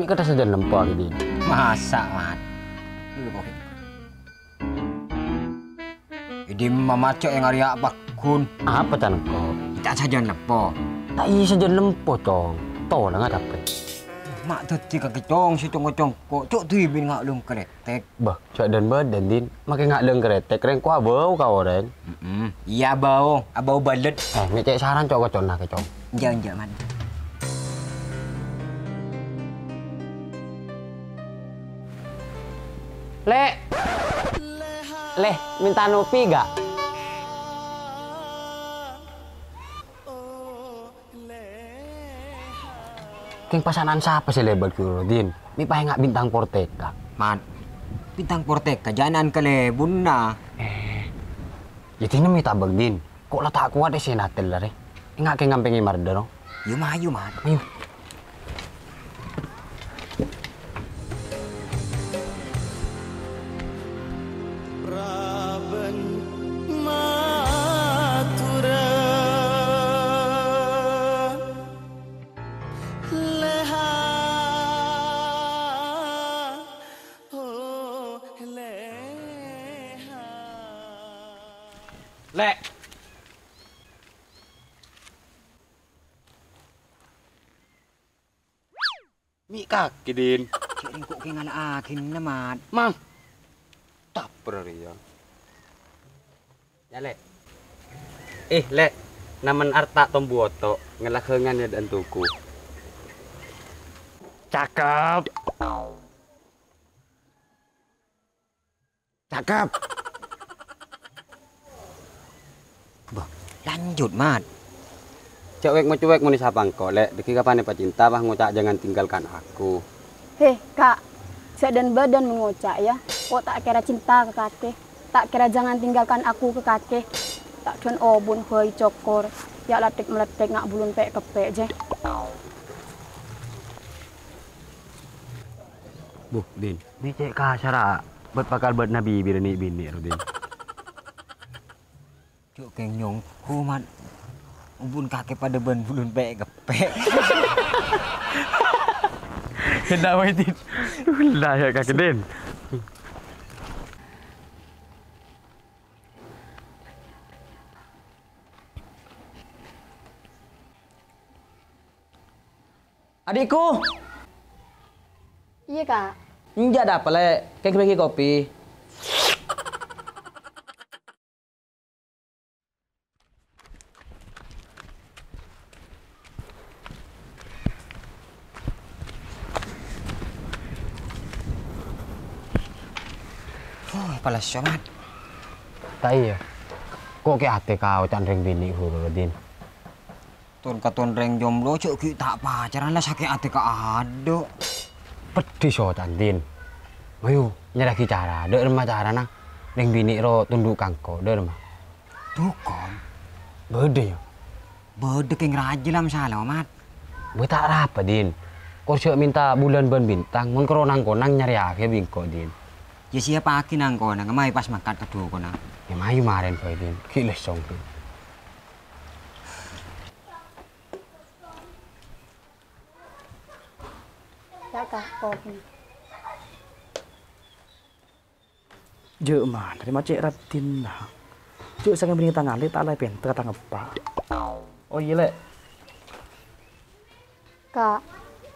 Ini kata saja lempar gitu. Masa, Mat? Jadi mama cok yang Arya bakun. Apa tan kau? Tak saja nepo. Tak iya saja lempo tong. Tahu lah nggak dapat. Mak tuh tiga kecong si cong kok cok tuh ibin ngak lung kretek. Bah, cok dan badan din. Makai ngak leng keretek reng kuah bau kau reng. Iya bau, abau balet. Ngecek saran cok kocok nak kecong. Jangan. Leh, minta nopi gak? Keng pasanan siapa sih lebar kiro, Din? Mi pahe ngak bintang porteka. Mat, bintang porteka jangan kelebun na. Jadi ini mi tabag, Din. Kok lah tak kuat sih natel lah, re? Ngak keng ngampengi marda, no? Yuk maju, Mat. Ayo. Lek. Mi kaki, Din. Cik kok kengan akin na, Mat. Mang. Tak ya. Ya, Lek. Lek. Naman arta tombuoto. Ngelakhengan ya dan tuku. Cakep. Cakep. Lanjut, Mat. Cewek mau cuek mau disapang kok, Lek. Deki kapan pak cinta, bah ngucak jangan tinggalkan aku. Heh, Kak. Sedan badan mengucak ya. Kok tak kira cinta ke kakek. Tak kira jangan tinggalkan aku ke kakek. Tak don obun hoi cokor. Ya latik meletik nak bulun pek kepek je. Buh, Din. Ini cek kasar, buat pakal buat nabi birani bini, Din. Cuk keng nyong ku, Mat. Ubun kakek pada ben bulun pek kepek. Hendak main Din. Lah ya kakek Din. Adikku, Iya, Kak. enggak ada apa, Lek. Kayak bagi kopi. Palas siya, Mat. Tak iya. Kok ke ate kau candreng bini huru, Din. Ton katon reng jomblo cuk ki tak pacaran lah sakit ate ka ado. Pedih so Din. Ayo, nyerah cara. Dek rumah cara nang. Reng bini ro tunduk kangko, dek rumah. Tukon. Bede ya. Bede keng raja lah masalah, Mat. Gue tak apa, Din. Kau siap minta bulan ban bintang, mun keronang konang nyari akhir bingko, Din. Ya siapa aki nang kona, ngamai pas makan kedua kona. Ya mayu maren Pak Din. Kiles song, Din. Ya, Kak. Kopi. Jek man, dari macet ratin lah. Jek sangat bening tangan, Lek tak lay penter tangan apa. Oh iya, Lek. Kak,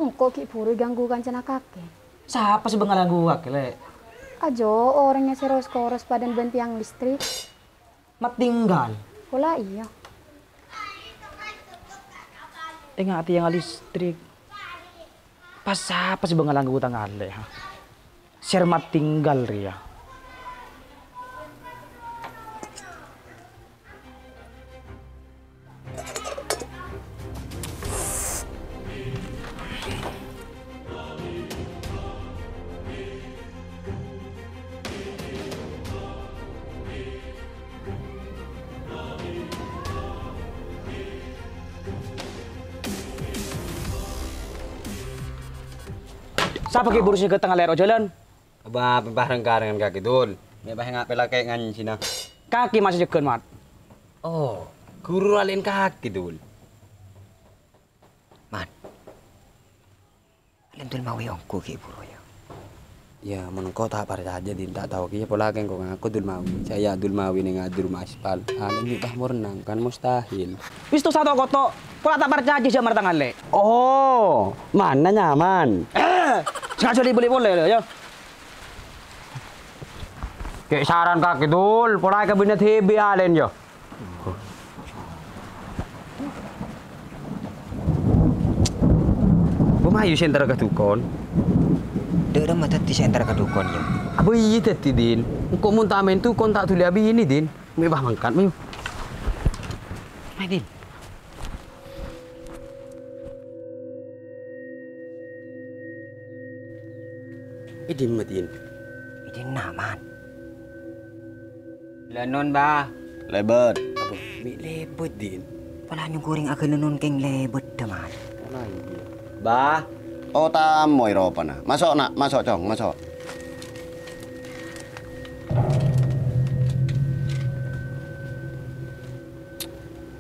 engkau ki puru ganggu kancana kakek. Siapa sih bengalan gua, Lek? Ajo orangnya seros-koros padan bentiang listrik. Mat tinggal. Pola iya. Ingat yang listrik. Pas apa sih bengalan gua tangan, Lek? Share mat tinggal, Ria. Siapa ki burusnya ke tengah lero jalan? Aba bareng dengan kaki dul. Mek bahe ngapel kayak ngan sina. Kaki masih jeken, Mat. Oh, guru alin kaki dul. Mat. Lentul mau yongku ki buru ya. Ya mun kau tak percaya din tak tahu kia pola kan kau ngaku dul mau. Saya dul mau ini ngadur maspal. Ini bah merenang kan mustahil. Wis tuh satu koto. Pola tak percaya aja jamar tangan le. Oh, mana nyaman? Sengaja boleh ya. Kayak saran kaki dul, pola kabinet HB alen yo. Bumayu center ke tukon. Dek dah mata di center kedukon ya. Apa iya tadi din? Kau mun tamen tu kontak tuli abi ini din. Mebah mangkat mayu. Mai din. Idin matin. Ini naman. Lenon ba? Lebet. Apa? Mi lebet din. Pala nyo goreng akan lenon keng lebet teman. Mana iya? Bah. Oh tamoy ropa na. Masuk nak, masuk cong, masuk.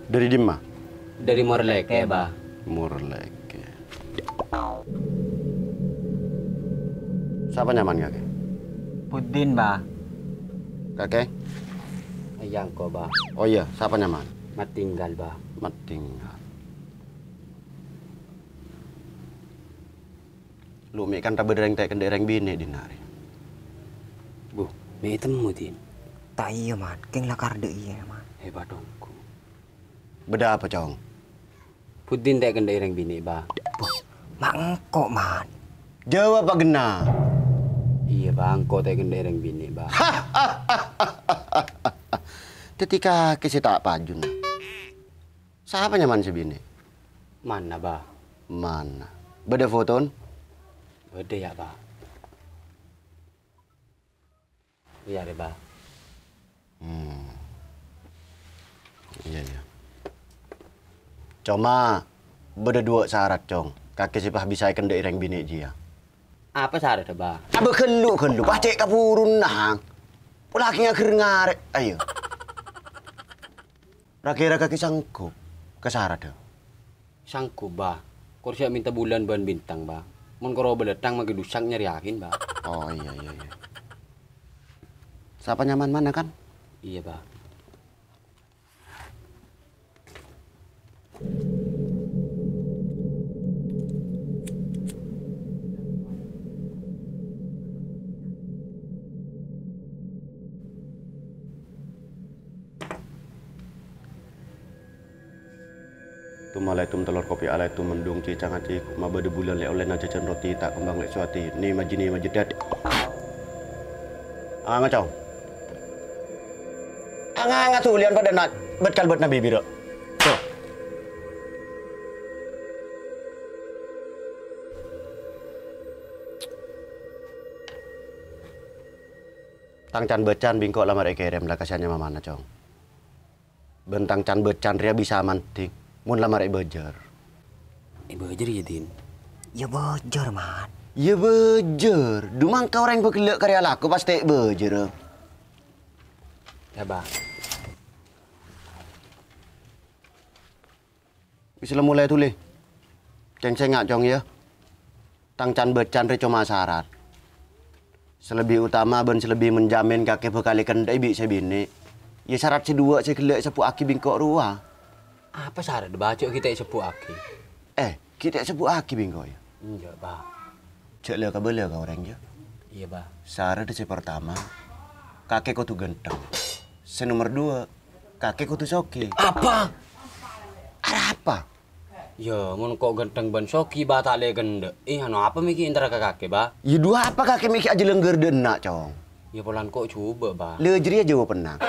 Dari dimma? Dari Morleke, bah. Murleke. Siapa nyaman kakek? Pudin ba? Kakek? Ayang ko, bah. Oh iya, siapa nyaman? Matinggal, bah. Matinggal. Lu mi kan tak berdereng tek kendereng bini dinari. Bu, mi temu din. Tak iya man, keng lakar dek iya man. Hebat dongku. Beda apa cong? Pudin tak kendereng bini, bah. Mak engkok man. Jawab apa gena? Iya, bang. Kau tak kendereng bini, bah. Ketika kisi tak pajun. Siapa nyaman si bini? Mana, bah? Mana? Beda foton? Beda ya, bah. Iya deh, bah. Iya, iya. Cuma beda dua syarat, cong. Kakek sipah bisa ikan daereng bini dia. Apa syarat, bah? Apa kelu, pacek kapurun nang. Pulaki ngakir ngarek, ayo. Rakira kaki sanggup ke syarat dah. Sanggup, bah. Kau siap minta bulan ban bintang, bah. Mun kau beletang magi dusak nyari yakin, bah. Oh iya, iya, iya. Siapa nyaman mana kan? Iya, bah. Tumalatum telur kopi alaitum mendung cicang aci ma bade bulan le oleh na jajan roti tak kembang le suati ni majini majidat. Ngacau. Ngatu lian pada nak bet kalbet nabi biro. Tuh. Tang can becan bingkok lamar ekerem lah kasihannya mamana cong. Bentang can becan ria bisa manting. Mun lamar bejer. Bejer ya, din. Ya bojor man. Ya bejer. Dumang kau orang bekelak karya laku pasti bejer. Ya, bah. Bisa mulai tulis. Ceng ngak cong ya. Tang can becan re cuma syarat. Selebih utama ben selebih menjamin kakek bekali kendai bi sebini. Ya syarat kedua saya kelak sepu aki bingkok ruah. Apa syarat, bah? Cok kita sepuh aki. Kita sepu aki bingkok ya. Iya, bah. Cek le kabel ka orang ya. Iya, bah. Syarat si pertama, kakek kau tu genteng. Nomor dua, kakek kau tu soki. Apa? Ada apa? Ya, mun kok genteng ban soki, bah tak le gende. Anu apa miki antara kakek, bah? Ya dua apa kakek mikir aja lengger denak cong. Ya polan kok coba, bah. Le jeri aja penang.